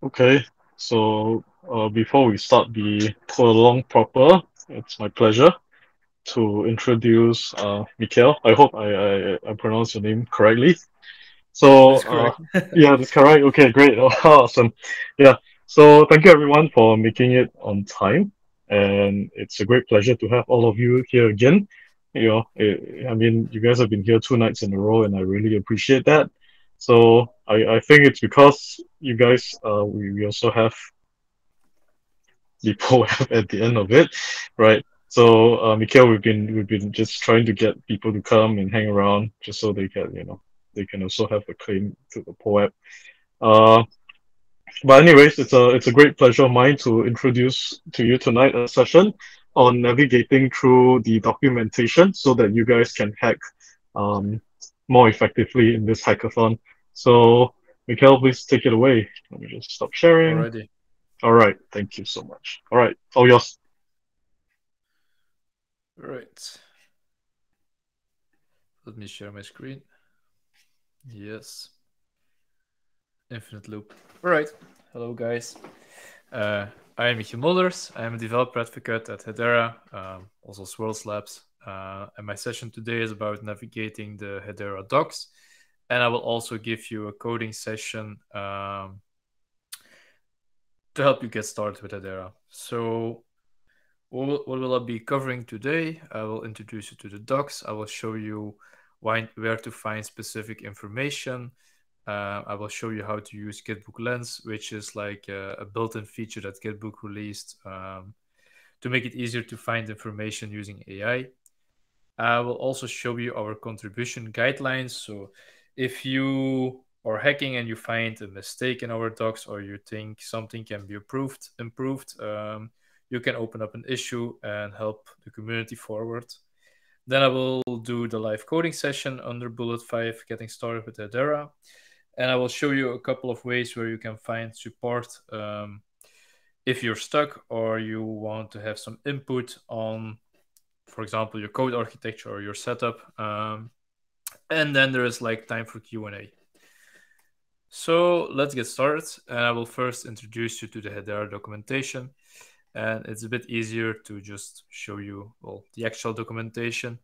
Okay, so before we start the prolong proper, it's my pleasure to introduce Michiel. I hope I pronounced your name correctly. So, That's correct. yeah, that's correct. Okay, great. Oh, awesome. Yeah. So, thank you everyone for making it on time. And it's a great pleasure to have all of you here again. I mean, you guys have been here 2 nights in a row, and I really appreciate that. So, I think it's because you guys, we also have the poem at the end of it, right? So, Mikhail, we've been just trying to get people to come and hang around just so they can also have a claim to the poem. Uh, but anyways, it's a great pleasure of mine to introduce to you tonight a session on navigating through the documentation so that you guys can hack um, more effectively in this hackathon. So, Mikhail, please take it away. Let me just stop sharing. Alrighty. All right, thank you so much. All right, all yours. Right. Let me share my screen. Yes. Infinite loop. Alright. Hello, guys. I am Michiel Mulders. I am a developer advocate at Hedera, also Swirds Labs. And my session today is about navigating the Hedera docs. And I will also give you a coding session to help you get started with Hedera. So, what will I be covering today? I will introduce you to the docs. I will show you where to find specific information. I will show you how to use Gitbook Lens, which is like a built-in feature that Gitbook released to make it easier to find information using AI. I will also show you our contribution guidelines. So if you are hacking and you find a mistake in our docs or you think something can be improved, you can open up an issue and help the community forward. Then I will do the live coding session under bullet 5, getting started with Hedera. And I will show you a couple of ways where you can find support if you're stuck or you want to have some input on, for example, your code architecture or your setup. And then there is like time for Q&A. So let's get started. And I will first introduce you to the Hedera documentation. And it's a bit easier to just show you, well, the actual documentation.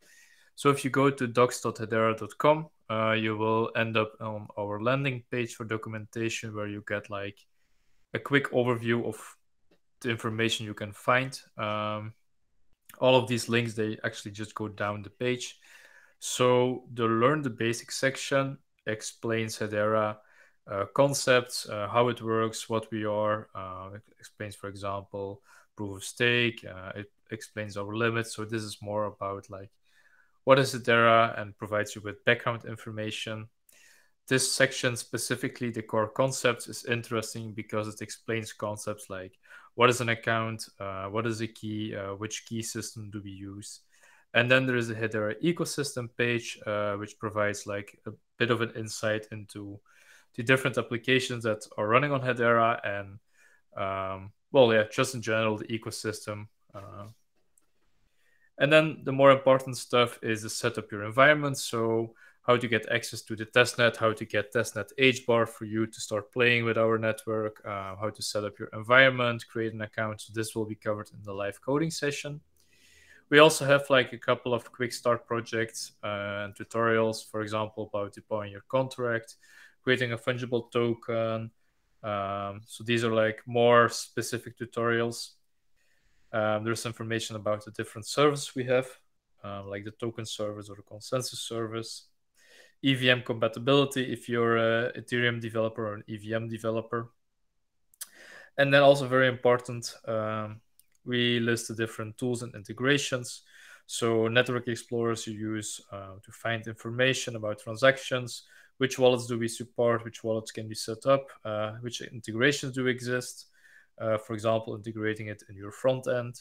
So if you go to docs.hedera.com, you will end up on our landing page for documentation where you get like a quick overview of the information you can find. All of these links, they actually just go down the page. So the Learn the Basics section explains Hedera concepts, how it works, what we are. It explains, for example, proof of stake. It explains our limits. So this is more about like what is Hedera and provides you with background information. This section, specifically the core concepts, is interesting because it explains concepts like what is an account, what is a key, which key system do we use. And then there is a Hedera ecosystem page, which provides like a bit of an insight into the different applications that are running on Hedera and, well, yeah, just in general, the ecosystem. And then the more important stuff is to set up your environment. So how to get access to the testnet, how to get testnet HBAR for you to start playing with our network, how to set up your environment, create an account. So this will be covered in the live coding session. We also have like a couple of quick start projects and tutorials, for example, about deploying your contract, creating a fungible token. So these are like more specific tutorials. There's information about the different services we have, like the token service or the consensus service. EVM compatibility if you're an Ethereum developer or an EVM developer. And then also very important, we list the different tools and integrations. So network explorers you use to find information about transactions, which wallets do we support, which wallets can be set up, which integrations do exist. For example, integrating it in your front end.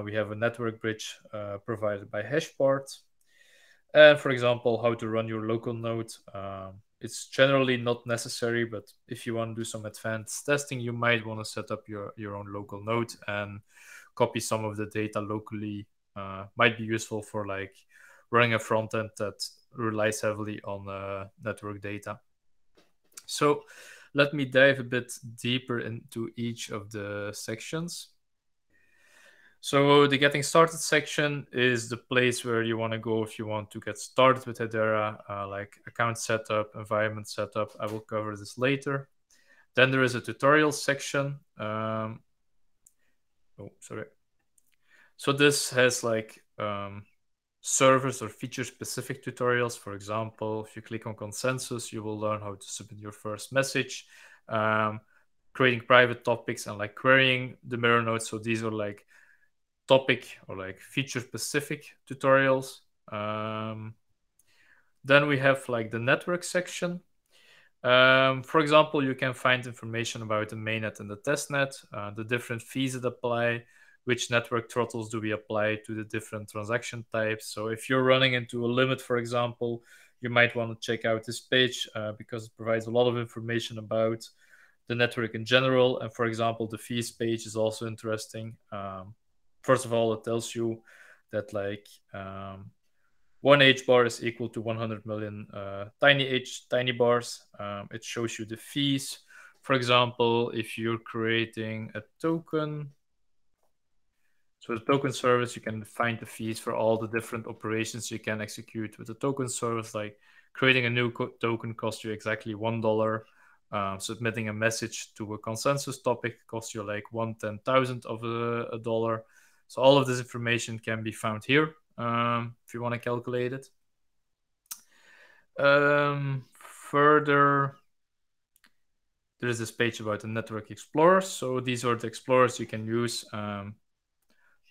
We have a network bridge provided by Hashpart. And for example, how to run your local node. It's generally not necessary, but if you want to do some advanced testing, you might want to set up your own local node and copy some of the data locally. Might be useful for like running a front end that relies heavily on network data. So let me dive a bit deeper into each of the sections. So the getting started section is the place where you want to go if you want to get started with Hedera, like account setup, environment setup. I will cover this later. Then there is a tutorial section. Oh, sorry. So this has like servers or feature specific tutorials. For example, if you click on consensus, you will learn how to submit your first message, creating private topics, and like querying the mirror nodes. So these are like topic or like feature specific tutorials. Then we have like the network section. For example, you can find information about the mainnet and the testnet, the different fees that apply, which network throttles do we apply to the different transaction types. So if you're running into a limit, for example, you might want to check out this page because it provides a lot of information about the network in general. And for example, the fees page is also interesting. First of all, it tells you that like one H bar is equal to 100 million tiny bars. It shows you the fees. For example, if you're creating a token, so the token service, you can find the fees for all the different operations you can execute with the token service. Like creating a new token costs you exactly $1. Submitting a message to a consensus topic costs you like 1/10,000 of a dollar. So all of this information can be found here if you want to calculate it. Further, there is this page about the network explorers. So these are the explorers you can use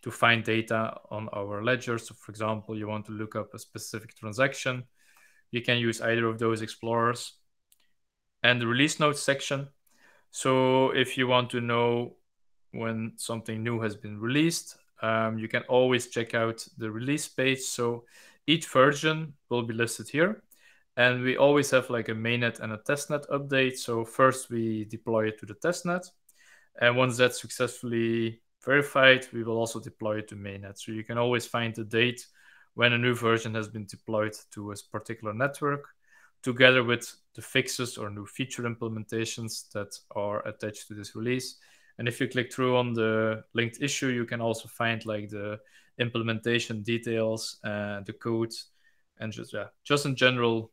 to find data on our ledger. So for example, you want to look up a specific transaction, you can use either of those explorers. And the release notes section. So if you want to know when something new has been released, you can always check out the release page. So each version will be listed here. And we always have like a mainnet and a testnet update. So first we deploy it to the testnet. And once that's successfully verified, we will also deploy it to mainnet. So you can always find the date when a new version has been deployed to a particular network, together with the fixes or new feature implementations that are attached to this release. And if you click through on the linked issue, you can also find like the implementation details, the code, and just in general,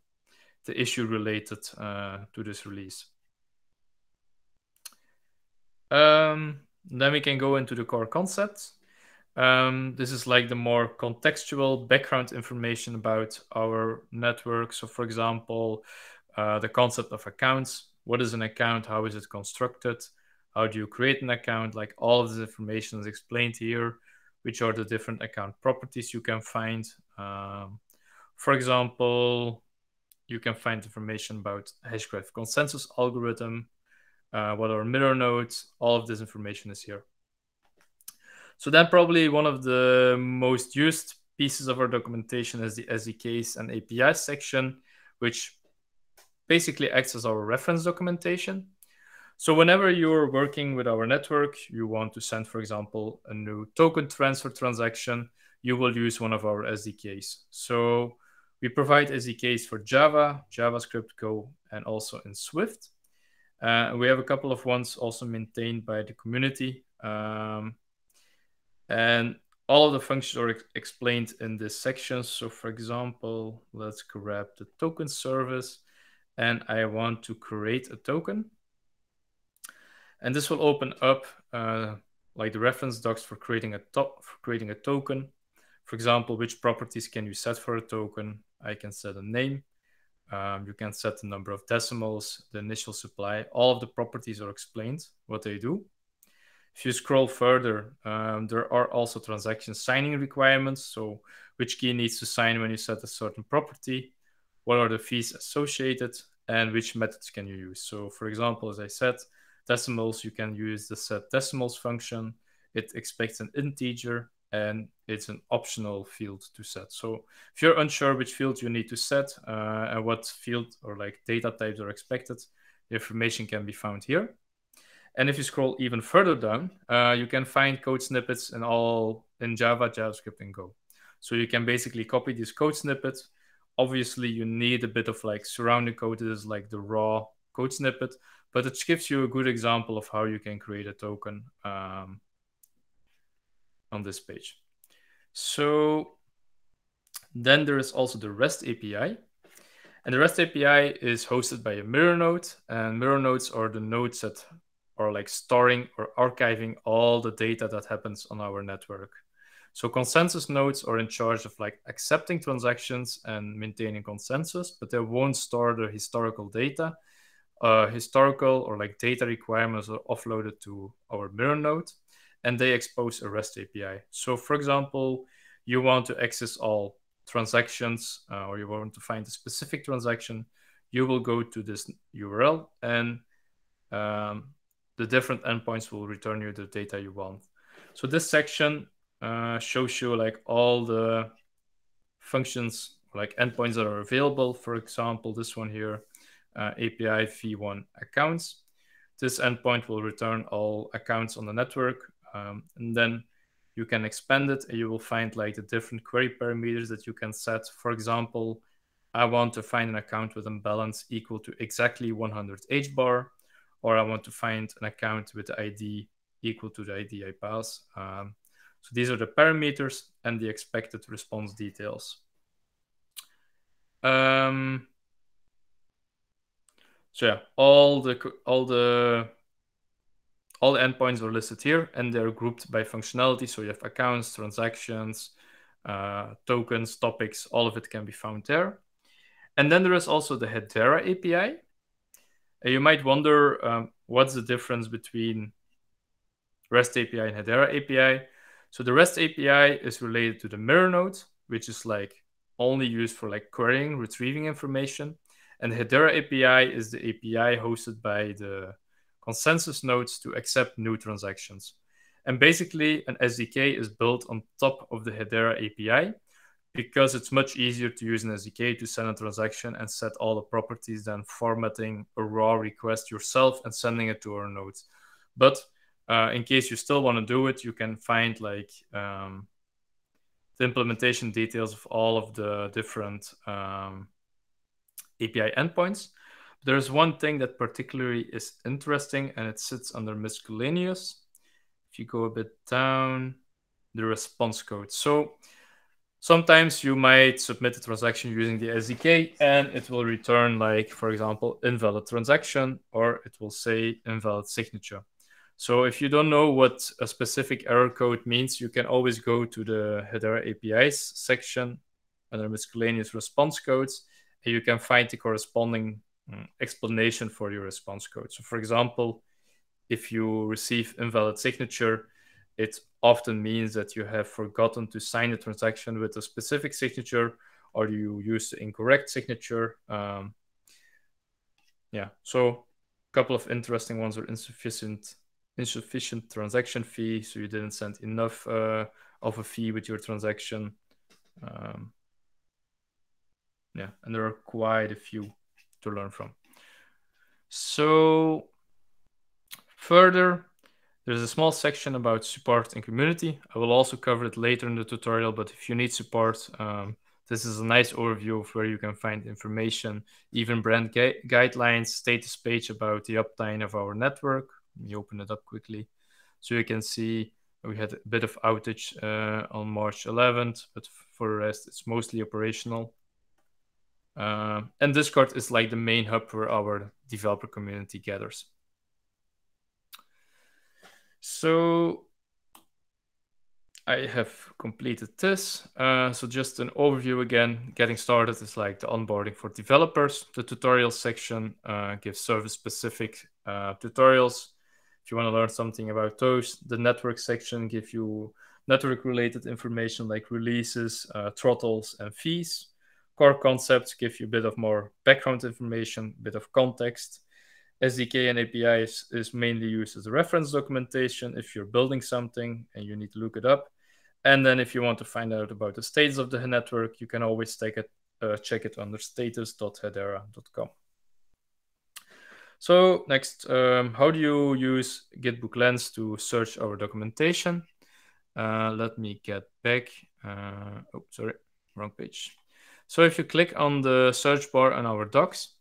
the issue related to this release. Then we can go into the core concepts. This is like the more contextual background information about our network. So for example, the concept of accounts. What is an account? How is it constructed? How do you create an account? Like all of this information is explained here, which are the different account properties you can find. For example, you can find information about Hashgraph consensus algorithm, what are mirror nodes, all of this information is here. So then probably one of the most used pieces of our documentation is the SDKs and APIs section, which basically acts as our reference documentation. So whenever you're working with our network, you want to send, for example, a new token transfer transaction, you will use one of our SDKs. So we provide SDKs for Java, JavaScript, Go, and also in Swift. We have a couple of ones also maintained by the community. And all of the functions are explained in this section. So for example, let's grab the token service and I want to create a token. And this will open up like the reference docs for creating a token. For example, which properties can you set for a token? I can set a name. You can set the number of decimals, the initial supply. All of the properties are explained, what they do. If you scroll further, there are also transaction signing requirements. So which key needs to sign when you set a certain property? What are the fees associated? And which methods can you use? So for example, as I said, decimals, you can use the set decimals function. It expects an integer and it's an optional field to set. So if you're unsure which field you need to set and what field or like data types are expected, the information can be found here. And if you scroll even further down, you can find code snippets in Java, JavaScript, and Go. So you can basically copy these code snippets. Obviously, you need a bit of like surrounding code. This is like the raw code snippet, but it gives you a good example of how you can create a token on this page. So then there is also the REST API. And the REST API is hosted by a mirror node, and mirror nodes are the nodes that are like storing or archiving all the data that happens on our network. So consensus nodes are in charge of like accepting transactions and maintaining consensus, but they won't store the historical data. Historical or like data requirements are offloaded to our mirror node, and they expose a REST API. So for example, you want to access all transactions or you want to find a specific transaction, you will go to this URL and the different endpoints will return you the data you want. So this section shows you like all the functions, like endpoints that are available. For example, this one here, API v1 accounts. This endpoint will return all accounts on the network. And then you can expand it and you will find like the different query parameters that you can set. For example, I want to find an account with a balance equal to exactly 100 HBAR, or I want to find an account with the ID equal to the ID I pass. So these are the parameters and the expected response details. So yeah, all the endpoints are listed here, and they're grouped by functionality. So you have accounts, transactions, tokens, topics, all of it can be found there. And then there is also the Hedera API. You might wonder what's the difference between REST API and Hedera API. So the REST API is related to the mirror node, which is like only used for like querying, retrieving information. And Hedera API is the API hosted by the consensus nodes to accept new transactions. And basically, an SDK is built on top of the Hedera API because it's much easier to use an SDK to send a transaction and set all the properties than formatting a raw request yourself and sending it to our nodes. But in case you still want to do it, you can find like the implementation details of all of the different API endpoints. There's one thing that particularly is interesting, and it sits under miscellaneous. If you go a bit down, the response code. So sometimes you might submit a transaction using the SDK, and it will return, like, for example, invalid transaction, or it will say invalid signature. So if you don't know what a specific error code means, you can always go to the Hedera APIs section under miscellaneous response codes, and you can find the corresponding explanation for your response code. So for example, if you receive invalid signature, it often means that you have forgotten to sign a transaction with a specific signature, or you use the incorrect signature. Yeah, so a couple of interesting ones are insufficient transaction fee, so you didn't send enough of a fee with your transaction. Yeah, and there are quite a few to learn from. So further, there's a small section about support and community. I will also cover it later in the tutorial, but if you need support, this is a nice overview of where you can find information, even brand guidelines, status page about the uptime of our network. Let me open it up quickly. So you can see we had a bit of outage on March 11th, but for the rest, it's mostly operational. And Discord is like the main hub where our developer community gathers. So I have completed this. So just an overview again. Getting started is like the onboarding for developers. The tutorial section gives service-specific tutorials. If you want to learn something about those, the network section gives you network-related information like releases, throttles, and fees. Core concepts give you a bit of more background information, a bit of context. SDK and API is mainly used as a reference documentation if you're building something and you need to look it up. And then if you want to find out about the status of the network, you can always check it under status.hedera.com. So next, how do you use Gitbook Lens to search our documentation? Let me get back. Oh, sorry, wrong page. So if you click on the search bar on our docs,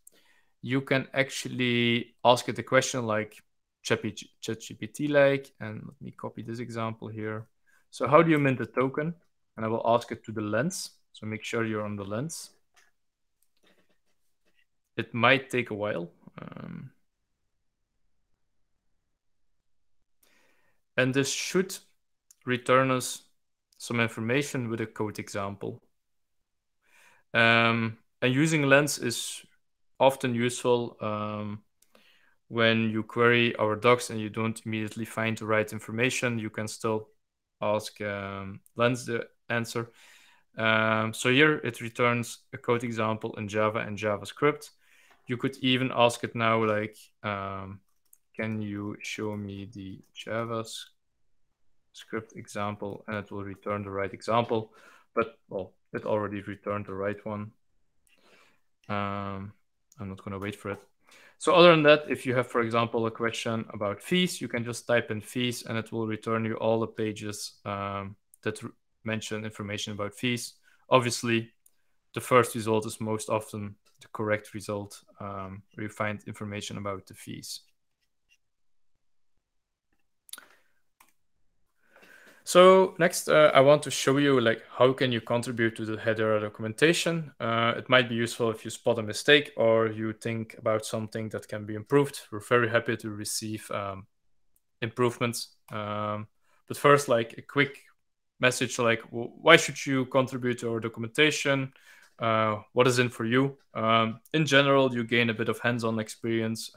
you can actually ask it a question like ChatGPT like, and let me copy this example here. So how do you mint a token? And I will ask it to the lens. So make sure you're on the lens. It might take a while. And this should return us some information with a code example. And using lens is often useful when you query our docs and you don't immediately find the right information. You can still ask lens the answer. So here it returns a code example in Java and JavaScript. You could even ask it now, like, can you show me the JavaScript example? And it will return the right example. But, well, it already returned the right one. I'm not going to wait for it. So other than that, if you have, for example, a question about fees, you can just type in fees and it will return you all the pages that mention information about fees. Obviously, the first result is most often the correct result, where you find information about the fees. So next, I want to show you like how can you contribute to the Hedera documentation. It might be useful if you spot a mistake or you think about something that can be improved. We're very happy to receive improvements. But first, like a quick message, like why should you contribute to our documentation? What is in for you? In general, you gain a bit of hands-on experience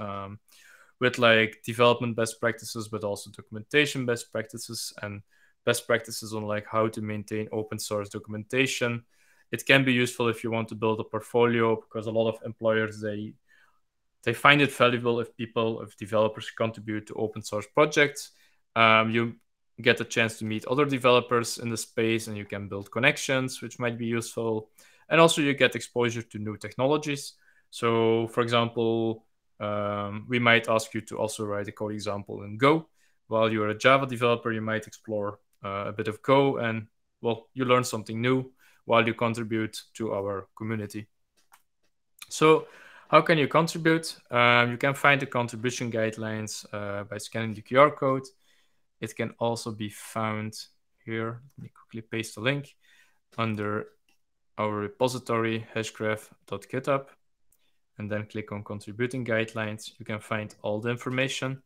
with like development best practices, but also documentation best practices and best practices on like how to maintain open source documentation. It can be useful if you want to build a portfolio, because a lot of employers they find it valuable if developers contribute to open source projects. You get a chance to meet other developers in the space and you can build connections, which might be useful. And also you get exposure to new technologies. So for example, we might ask you to also write a code example in Go. While you're a Java developer, you might explore a bit of Go, and well, you learn something new while you contribute to our community. So how can you contribute? You can find the contribution guidelines by scanning the QR code. It can also be found here. Let me quickly paste the link under our repository, hashgraph.github, and then click on contributing guidelines. You can find all the information,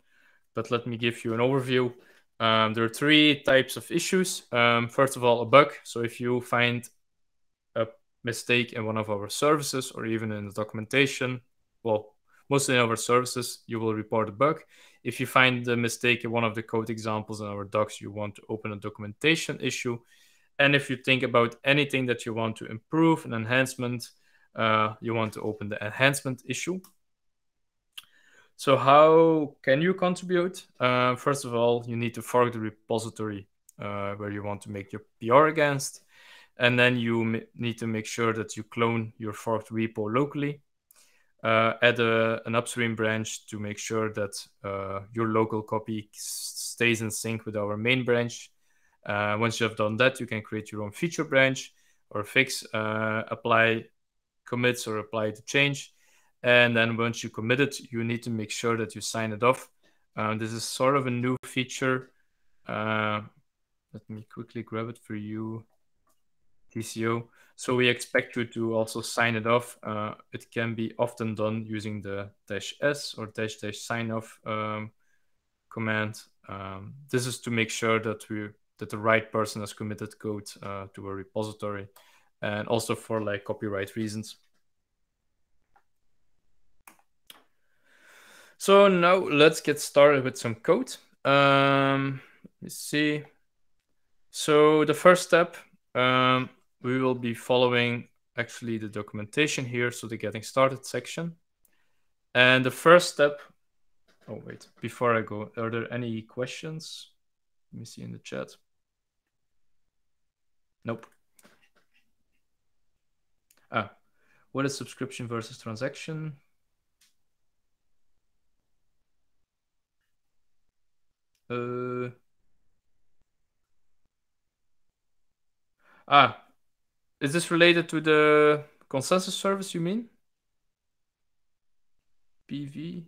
but let me give you an overview. There are three types of issues. First of all, a bug. So if you find a mistake in one of our services or even in the documentation, well, mostly in our services, you will report a bug. If you find the mistake in one of the code examples in our docs, you want to open a documentation issue. And if you think about anything that you want to improve, an enhancement, you want to open the enhancement issue. So how can you contribute? First of all, you need to fork the repository where you want to make your PR against. And then you need to make sure that you clone your forked repo locally. Add an upstream branch to make sure that your local copy stays in sync with our main branch. Once you have done that, you can create your own feature branch or fix, apply commits or apply the change. And then once you commit it, you need to make sure that you sign it off. This is sort of a new feature. Let me quickly grab it for you, TCO. So we expect you to also sign it off. It can be often done using the -s or -- sign off command. This is to make sure that the right person has committed code to a repository, and also for like copyright reasons. So now let's get started with some code. Let me see. So the first step, we will be following actually the documentation here, so the getting started section. And the first step, oh wait, before I go, are there any questions? Let me see in the chat. Nope. What is subscription versus transaction? Is this related to the consensus service, you mean? PV.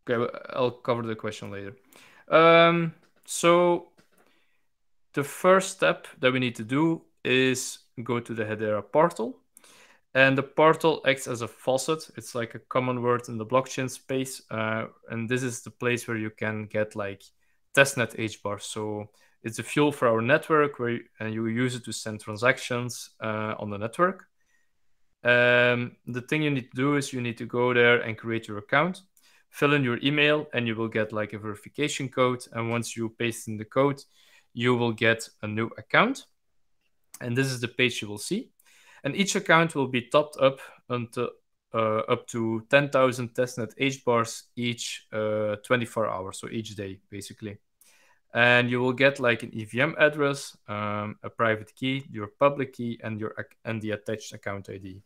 Okay, I'll cover the question later. So the first step that we need to do is go to the Hedera portal. And the portal acts as a faucet. It's like a common word in the blockchain space. And this is the place where you can get like testnet HBAR. So it's a fuel for our network and you use it to send transactions on the network. The thing you need to do is you need to go there and create your account, fill in your email, and you will get like a verification code. And once you paste in the code, you will get a new account. And this is the page you will see. And each account will be topped up until up to 10,000 testnet HBARs each 24 hours, so each day, basically. And you will get like an EVM address, a private key, your public key, and the attached account ID.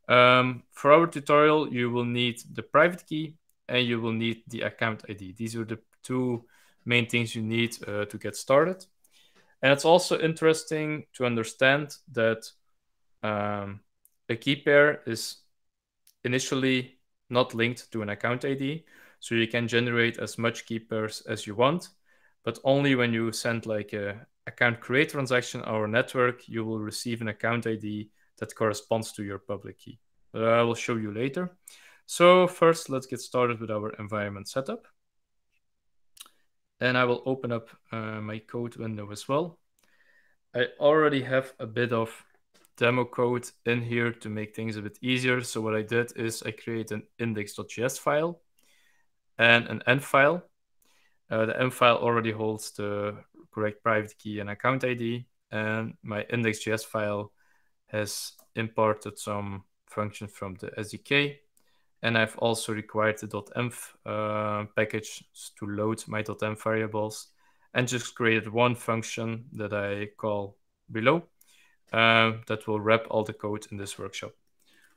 For our tutorial, you will need the private key and you will need the account ID. These are the two main things you need to get started. And it's also interesting to understand that a key pair is initially not linked to an account ID. So you can generate as much key pairs as you want, but only when you send like a account create transaction on our network, you will receive an account ID that corresponds to your public key. I will show you later. So first, let's get started with our environment setup. And I will open up my code window as well. I already have a bit of demo code in here to make things a bit easier. So what I did is I created an index.js file and an env file. The env file already holds the correct private key and account ID. And my index.js file has imported some functions from the SDK. And I've also required the .env package to load my .env variables and just created one function that I call below that will wrap all the code in this workshop.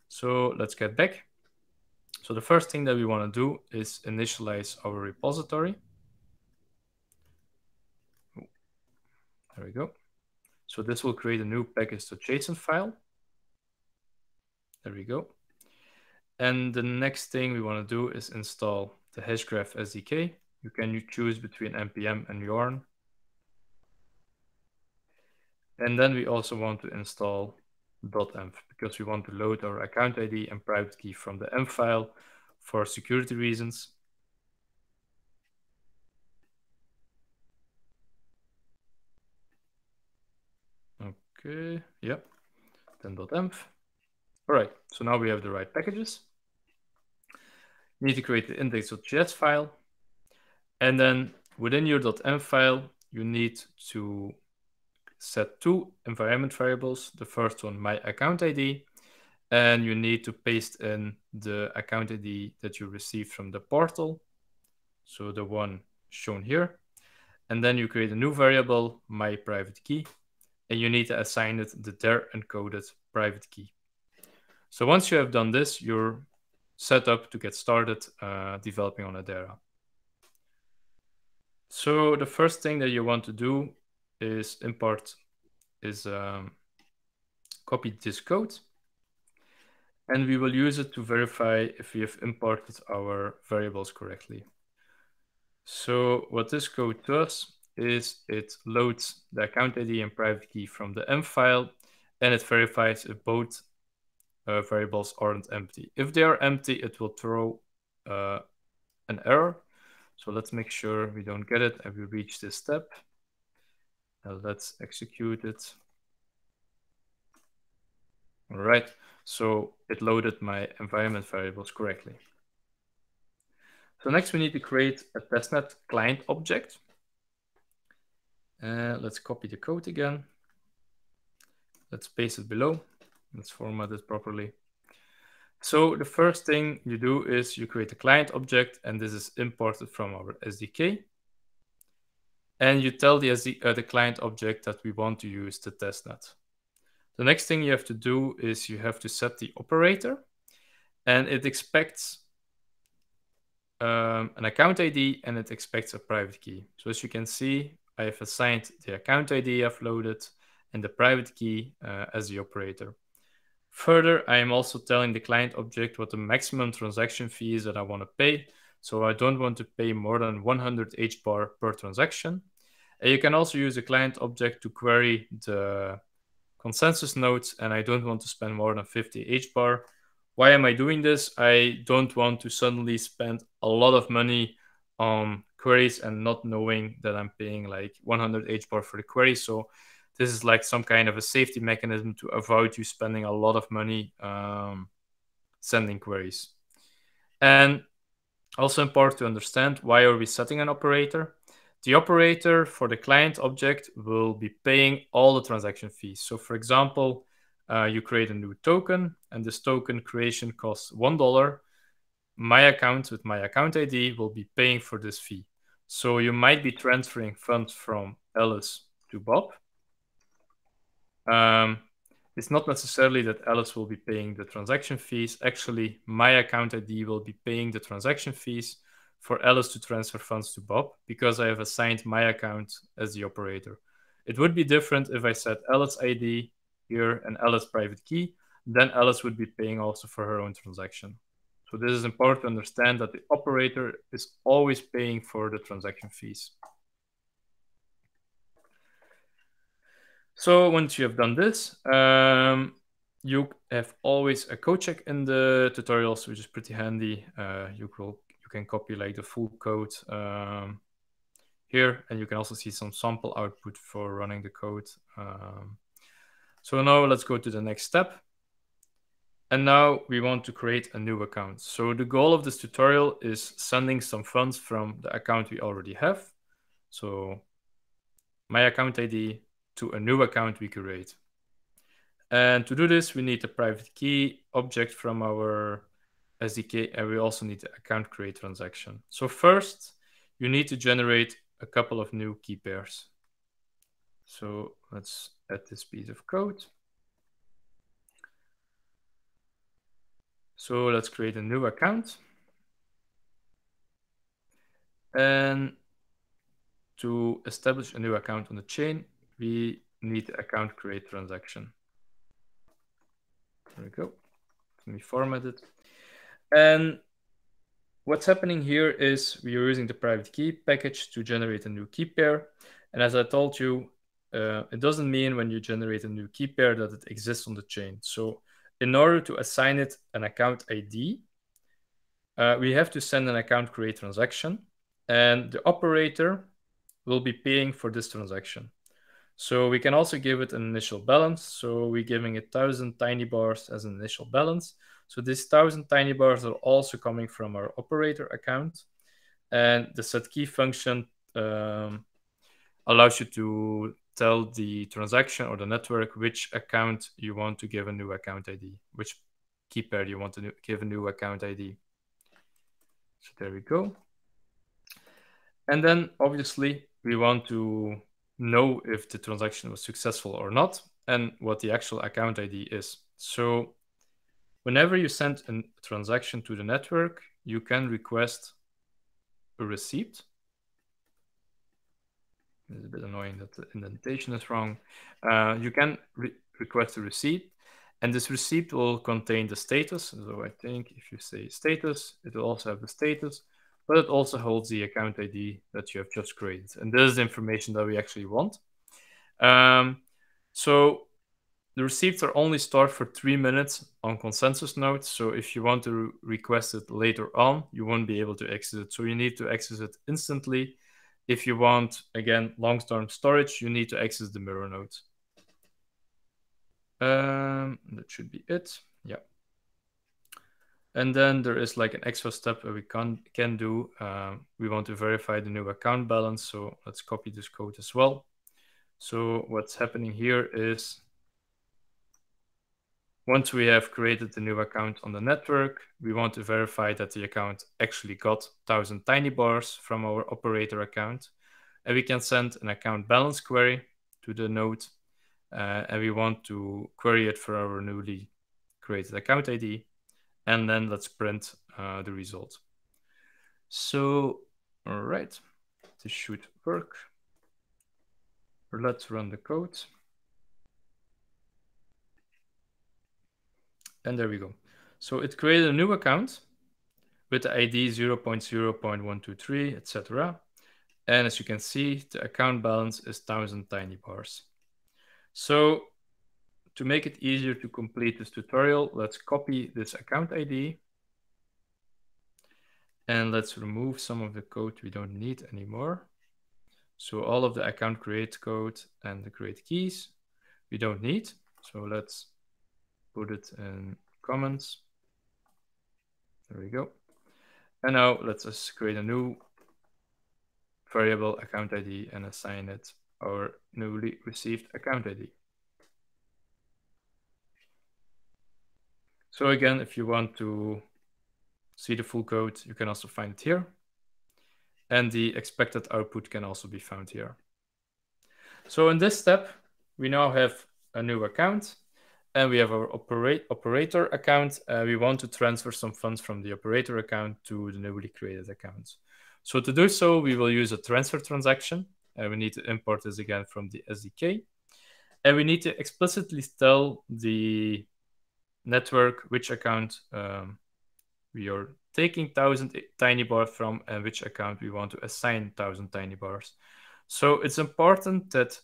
So let's get back. So the first thing that we want to do is initialize our repository. There we go. So this will create a new package.json file. There we go. And the next thing we want to do is install the Hashgraph SDK. You can choose between npm and yarn. And then we also want to install .env because we want to load our account ID and private key from the env file for security reasons. Okay, yep, then .env. All right, so now we have the right packages. You need to create the index.js file. And then within your .env file, you need to set two environment variables. The first one, my account ID, and you need to paste in the account ID that you received from the portal. So the one shown here. And then you create a new variable, my private key, and you need to assign it the there encoded private key. So once you have done this, you're set up to get started developing on Hedera. So the first thing that you want to do is copy this code. And we will use it to verify if we have imported our variables correctly. So what this code does is it loads the account ID and private key from the env file, and it verifies if both variables aren't empty. If they are empty, it will throw an error. So let's make sure we don't get it and we reach this step. Now let's execute it. All right, so it loaded my environment variables correctly. So next we need to create a testnet client object. Let's copy the code again. Let's paste it below. Let's format it properly. So the first thing you do is you create a client object, and this is imported from our SDK. And you tell the client object that we want to use the testnet. The next thing you have to do is you have to set the operator, and it expects an account ID and it expects a private key. So as you can see, I have assigned the account ID I've loaded and the private key as the operator. Further, I am also telling the client object what the maximum transaction fee is that I want to pay. So I don't want to pay more than 100 HBAR per transaction. And you can also use the client object to query the consensus nodes, and I don't want to spend more than 50 HBAR. Why am I doing this? I don't want to suddenly spend a lot of money on queries and not knowing that I'm paying like 100 HBAR for the query. So this is like some kind of a safety mechanism to avoid you spending a lot of money sending queries. And also important to understand, why are we setting an operator? The operator for the client object will be paying all the transaction fees. So for example, you create a new token, and this token creation costs $1. My account with my account ID will be paying for this fee. So you might be transferring funds from Alice to Bob. It's not necessarily that Alice will be paying the transaction fees. Actually, my account ID will be paying the transaction fees for Alice to transfer funds to Bob, because I have assigned my account as the operator. It would be different if I set Alice ID here and Alice private key. Then Alice would be paying also for her own transaction. So this is important to understand, that the operator is always paying for the transaction fees. So once you have done this, you have always a code check in the tutorials, which is pretty handy. You can copy like the full code here, and you can also see some sample output for running the code. So now let's go to the next step. And now we want to create a new account. So the goal of this tutorial is sending some funds from the account we already have. So my account ID to a new account we create. And to do this, we need a private key object from our SDK, and we also need the account create transaction. So first, you need to generate a couple of new key pairs. So let's add this piece of code. So let's create a new account. And to establish a new account on the chain, we need the account create transaction. There we go. Let me format it. And what's happening here is we are using the private key package to generate a new key pair. And as I told you, it doesn't mean when you generate a new key pair that it exists on the chain. So in order to assign it an account ID, we have to send an account create transaction, and the operator will be paying for this transaction. So we can also give it an initial balance. So we're giving it 1,000 tiny bars as an initial balance. So this 1,000 tiny bars are also coming from our operator account. And the setKey function allows you to tell the transaction or the network which account you want to give a new account ID, which key pair you want to give a new account ID. So there we go. And then obviously we want to know if the transaction was successful or not, and what the actual account ID is. So whenever you send a transaction to the network, you can request a receipt. It's a bit annoying that the indentation is wrong. You can request a receipt, and this receipt will contain the status. So I think if you say status, it will also have the status, but it also holds the account ID that you have just created. And this is the information that we actually want. So the receipts are only stored for 3 minutes on consensus nodes. So if you want to request it later on, you won't be able to access it. So you need to access it instantly. If you want, again, long-term storage, you need to access the mirror nodes. That should be it. Yeah. And then there is like an extra step that we can do. We want to verify the new account balance. So let's copy this code as well. So what's happening here is, once we have created the new account on the network, we want to verify that the account actually got 1,000 tiny bars from our operator account. And we can send an account balance query to the node. And we want to query it for our newly created account ID. And then let's print the result. So, all right, this should work. Let's run the code. And there we go. So it created a new account with the ID 0.0.123, etc. And as you can see, the account balance is 1000 tiny bars. So to make it easier to complete this tutorial, let's copy this account ID. And let's remove some of the code we don't need anymore. So all of the account create code and the create keys we don't need. So let's put it in comments. There we go. And now let's just create a new variable account ID and assign it our newly received account ID. So again, if you want to see the full code, you can also find it here. And the expected output can also be found here. So in this step, we now have a new account and we have our operator account. We want to transfer some funds from the operator account to the newly created account. So to do so, we will use a transfer transaction. We need to import this again from the SDK. And we need to explicitly tell the network which account we are taking 1000 tiny bars from and which account we want to assign 1000 tiny bars. So it's important that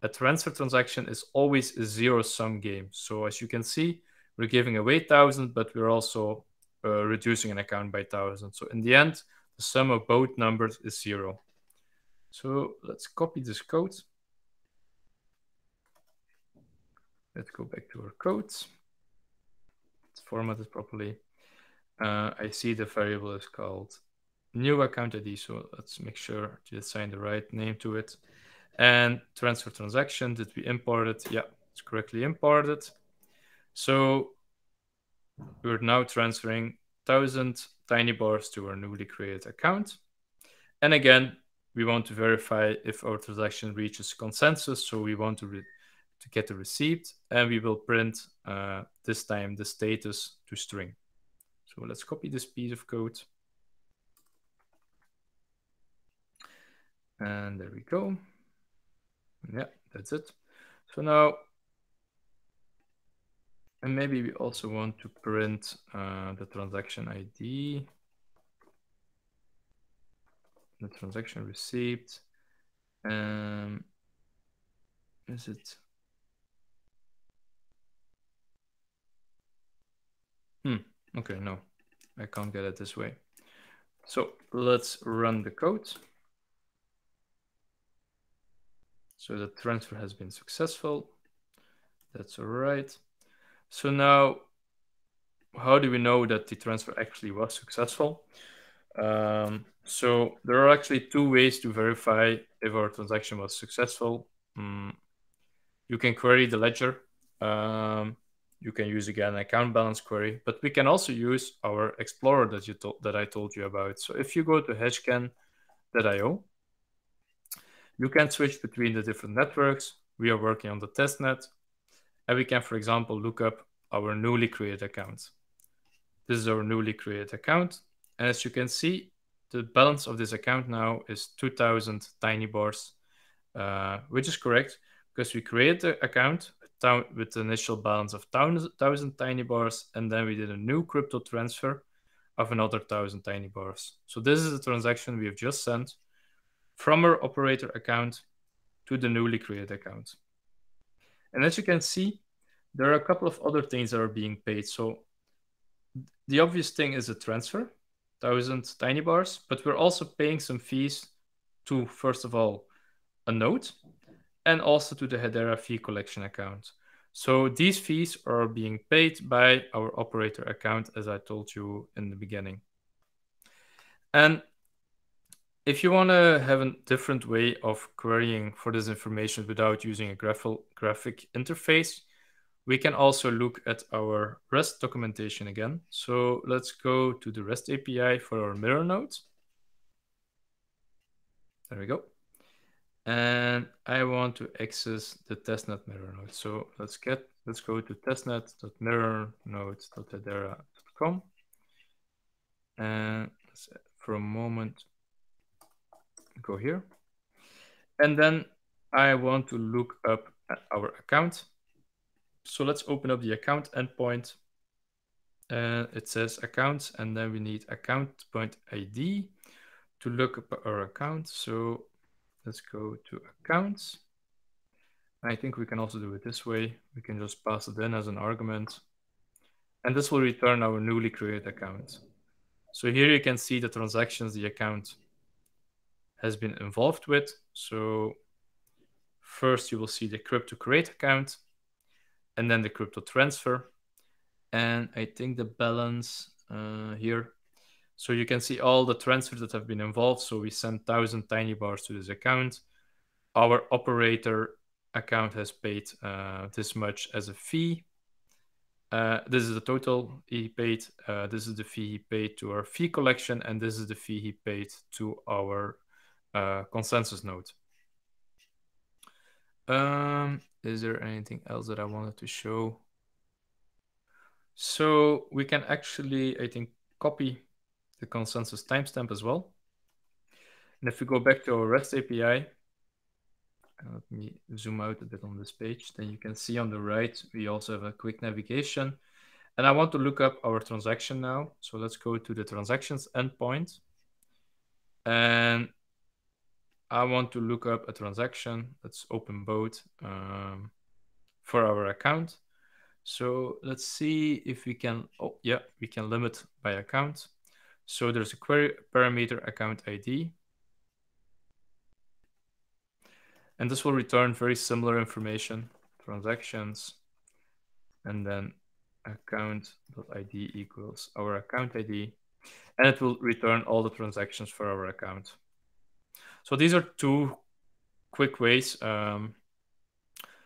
a transfer transaction is always a zero-sum game. So as you can see, we're giving away 1000, but we're also reducing an account by 1000. So in the end, the sum of both numbers is 0. So let's copy this code. Let's go back to our code. It's formatted properly. I see the variable is called new account ID. So let's make sure to assign the right name to it. And transfer transaction, did we import it? Yeah, it's correctly imported. So we're now transferring 1000 tiny bars to our newly created account. And again, we want to verify if our transaction reaches consensus. So we want to get the receipt, and we will print this time the status to string. So let's copy this piece of code. And there we go. Yeah, that's it. So now, and maybe we also want to print the transaction ID, the transaction receipt. Is it? Okay, no, I can't get it this way. So let's run the code. So the transfer has been successful. That's all right. So now, how do we know that the transfer actually was successful? So there are actually two ways to verify if our transaction was successful. You can query the ledger. You can use again an account balance query, but we can also use our Explorer that I told you about. So if you go to hashcan.io, you can switch between the different networks. We are working on the testnet, and we can, for example, look up our newly created account. This is our newly created account, and as you can see, the balance of this account now is 2000 tiny bars, which is correct because we created the account with the initial balance of 1000 tiny bars, and then we did a new crypto transfer of another 1000 tiny bars. So this is the transaction we have just sent from our operator account to the newly created account. And as you can see, there are a couple of other things that are being paid. So the obvious thing is a transfer, 1000 tiny bars, but we're also paying some fees to, first of all, a node, and also to the Hedera fee collection account. So these fees are being paid by our operator account, as I told you in the beginning. And if you want to have a different way of querying for this information without using a graphic interface, we can also look at our REST documentation again. So let's go to the REST API for our mirror node. There we go. And I want to access the testnet mirror node. So let's go to testnet.mirrornode.hedera.com. And for a moment, go here. And then I want to look up at our account. So let's open up the account endpoint. And it says accounts, and then we need account.id to look up our account. So let's go to accounts. I think we can also do it this way. We can just pass it in as an argument. And this will return our newly created account. So here you can see the transactions the account has been involved with. So first you will see the crypto create account, and then the crypto transfer. And I think the balance here. So you can see all the transfers that have been involved. So we sent 1,000 tiny bars to this account. Our operator account has paid this much as a fee. This is the total he paid. This is the fee he paid to our fee collection, and this is the fee he paid to our consensus node. Is there anything else that I wanted to show? So we can actually, I think, copy the consensus timestamp as well. And if we go back to our REST API, let me zoom out a bit on this page, then you can see on the right, we also have a quick navigation. And I want to look up our transaction now. So let's go to the transactions endpoint. And I want to look up a transaction. Let's open both for our account. So let's see if we can, oh yeah, we can limit by account. So there's a query parameter account ID. And this will return very similar information, transactions, and then account.id equals our account ID. And it will return all the transactions for our account. So these are two quick ways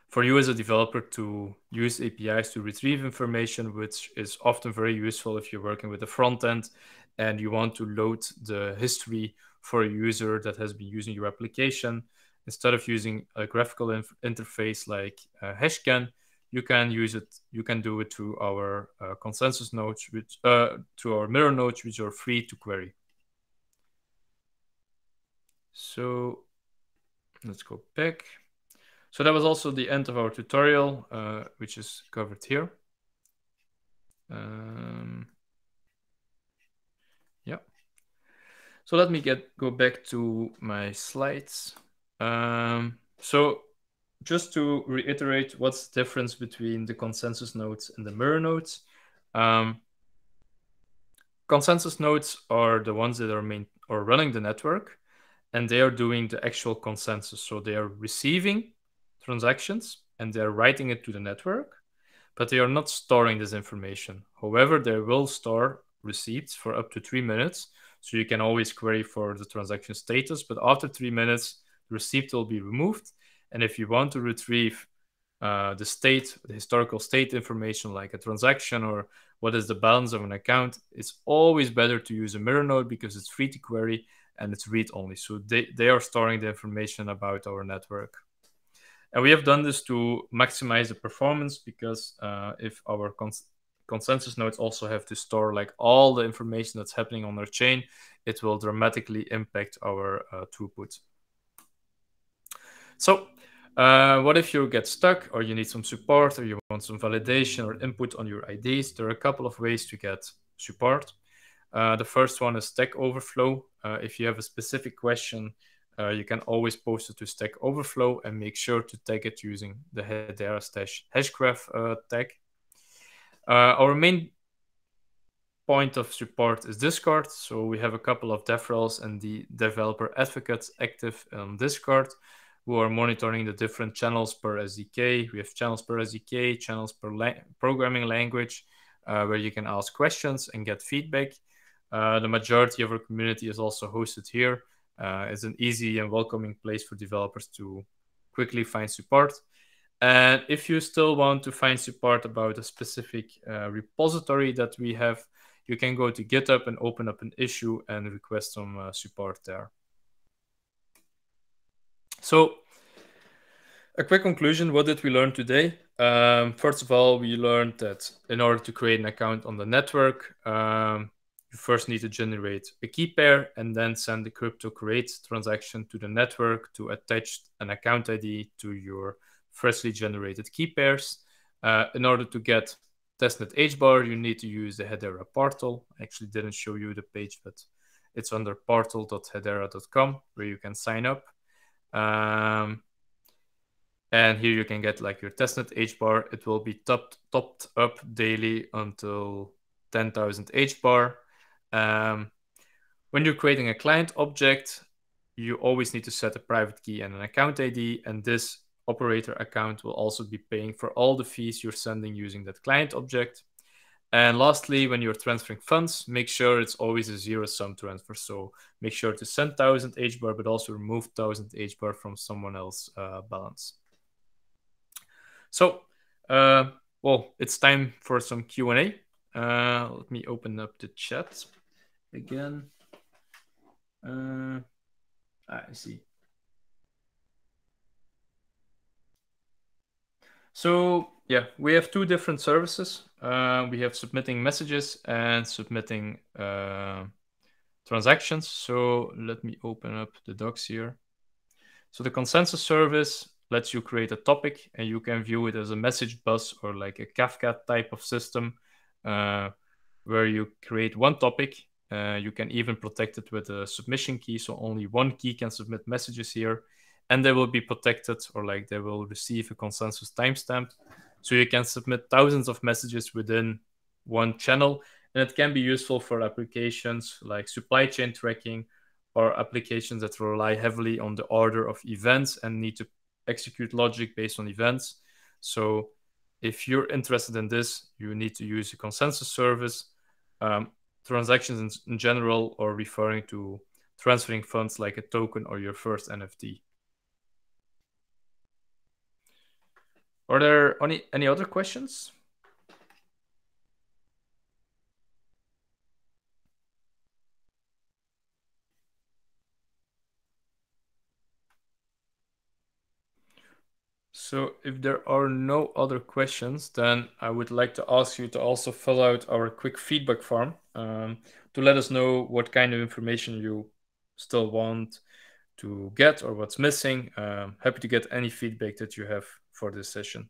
for you as a developer to use APIs to retrieve information, which is often very useful if you're working with the front end and you want to load the history for a user that has been using your application. Instead of using a graphical interface like Hashcan, you can use it. You can do it through our consensus nodes, which to our mirror nodes, which are free to query. So let's go back. So that was also the end of our tutorial, which is covered here. Yeah. So let me go back to my slides. So just to reiterate, what's the difference between the consensus nodes and the mirror nodes? Consensus nodes are the ones that are running the network, and they are doing the actual consensus. So they are receiving transactions and they're writing it to the network, but they are not storing this information. However, they will store receipts for up to 3 minutes. So you can always query for the transaction status, but after 3 minutes, the receipt will be removed. And if you want to retrieve the historical state information like a transaction or what is the balance of an account, it's always better to use a mirror node because it's free to query and it's read only. So they are storing the information about our network. And we have done this to maximize the performance because if our consensus nodes also have to store like all the information that's happening on our chain, it will dramatically impact our throughput. So what if you get stuck or you need some support or you want some validation or input on your IDs? There are a couple of ways to get support. The first one is Stack Overflow. If you have a specific question, you can always post it to Stack Overflow and make sure to tag it using the Hedera Hashgraph tag. Our main point of support is Discord. So we have a couple of DevRels and the developer advocates active on Discord who are monitoring the different channels per SDK. We have channels per SDK, channels per programming language, where you can ask questions and get feedback. The majority of our community is also hosted here. It's an easy and welcoming place for developers to quickly find support. And if you still want to find support about a specific repository that we have, you can go to GitHub and open up an issue and request some support there. So a quick conclusion, what did we learn today? First of all, we learned that in order to create an account on the network, you first need to generate a key pair and then send the crypto create transaction to the network to attach an account ID to your freshly generated key pairs. In order to get testnet hbar, you need to use the Hedera portal. I actually didn't show you the page, but it's under portal.hedera.com where you can sign up. And here you can get like your testnet hbar. It will be topped up daily until 10,000 hbar. When you're creating a client object, you always need to set a private key and an account ID, and this operator account will also be paying for all the fees you're sending using that client object. And lastly, when you're transferring funds, make sure it's always a zero-sum transfer. So make sure to send 1,000 hbar, but also remove 1,000 hbar from someone else's balance. So, well, it's time for some Q&A. Let me open up the chat again. I see. So yeah, we have two different services. We have submitting messages and submitting transactions. So let me open up the docs here. So the consensus service lets you create a topic and you can view it as a message bus or like a Kafka type of system where you create one topic. You can even protect it with a submission key. So only one key can submit messages here. And they will be protected, or like they will receive a consensus timestamp. So you can submit thousands of messages within one channel. And it can be useful for applications like supply chain tracking or applications that rely heavily on the order of events and need to execute logic based on events. So if you're interested in this, you need to use a consensus service. Transactions in general are referring to transferring funds like a token or your first NFT. Are there any other questions? So if there are no other questions, then I would like to ask you to also fill out our quick feedback form to let us know what kind of information you still want to get or what's missing. Happy to get any feedback that you have for this session.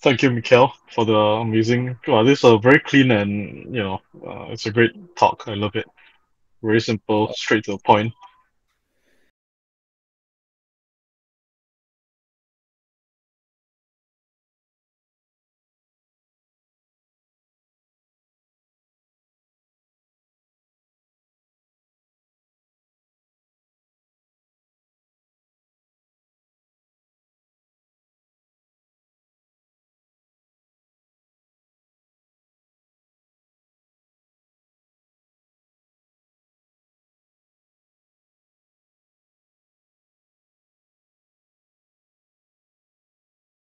Thank you, Michiel, for the amazing. Well, this is a very clean and it's a great talk. I love it. Very simple, straight to the point.